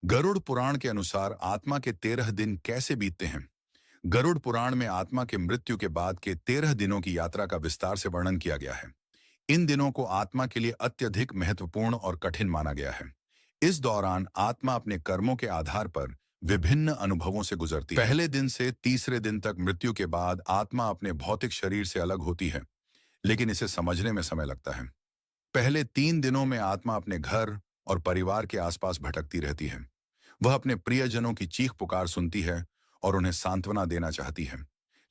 गरुड़ पुराण के अनुसार आत्मा के 13 दिन कैसे बीतते हैं। गरुड़ पुराण में आत्मा के मृत्यु के बाद के 13 दिनों की यात्रा का विस्तार से वर्णन किया गया है। इन दिनों को आत्मा के लिए अत्यधिक महत्वपूर्ण और कठिन माना गया है। इस दौरान आत्मा अपने कर्मों के आधार पर विभिन्न अनुभवों से गुजरती है। पहले दिन से तीसरे दिन तक मृत्यु के बाद आत्मा अपने भौतिक शरीर से अलग होती है, लेकिन इसे समझने में समय लगता है। पहले 3 दिनों में आत्मा अपने घर और परिवार के आसपास भटकती रहती है। वह अपने प्रियजनों की चीख पुकार सुनती है और उन्हें सांत्वना देना चाहती है,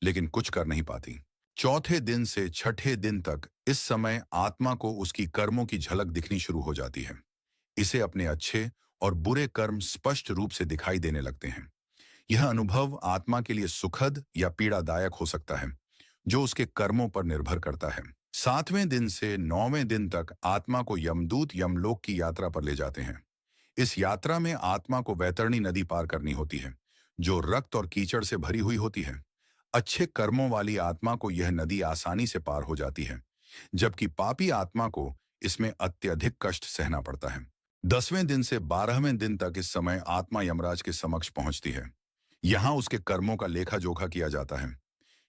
लेकिन कुछ कर नहीं पाती। चौथे दिन से छठे दिन तक इस समय आत्मा को उसकी कर्मों की झलक दिखनी शुरू हो जाती है। इसे अपने अच्छे और बुरे कर्म स्पष्ट रूप से दिखाई देने लगते हैं। यह अनुभव आत्मा के लिए सुखद या पीड़ादायक हो सकता है, जो उसके कर्मों पर निर्भर करता है। 7वें दिन से 9वें दिन तक आत्मा को यमदूत यमलोक की यात्रा पर ले जाते हैं। इस यात्रा में आत्मा को वैतरणी नदी पार करनी होती है, जो रक्त और कीचड़ से भरी हुई होती है। अच्छे कर्मों वाली आत्मा को यह नदी आसानी से पार हो जाती है, जबकि पापी आत्मा को इसमें अत्यधिक कष्ट सहना पड़ता है। 10वें दिन से 12वें दिन तक इस समय आत्मा यमराज के समक्ष पहुंचती है। यहाँ उसके कर्मों का लेखा जोखा किया जाता है।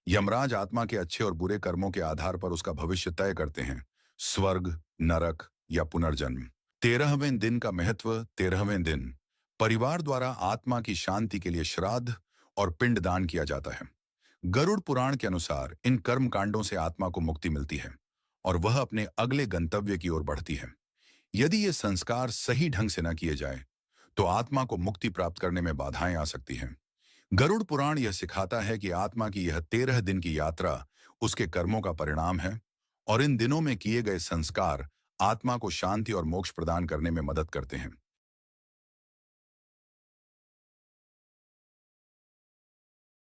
यमराज आत्मा के अच्छे और बुरे कर्मों के आधार पर उसका भविष्य तय करते हैं, स्वर्ग, नरक या पुनर्जन्म। 13वें दिन का महत्व। 13वें दिन परिवार द्वारा आत्मा की शांति के लिए श्राद्ध और पिंडदान किया जाता है। गरुड़ पुराण के अनुसार इन कर्म कांडों से आत्मा को मुक्ति मिलती है और वह अपने अगले गंतव्य की ओर बढ़ती है। यदि ये संस्कार सही ढंग से न किए जाए, तो आत्मा को मुक्ति प्राप्त करने में बाधाएं आ सकती हैं। गरुड़ पुराण यह सिखाता है कि आत्मा की यह 13 दिन की यात्रा उसके कर्मों का परिणाम है, और इन दिनों में किए गए संस्कार आत्मा को शांति और मोक्ष प्रदान करने में मदद करते हैं।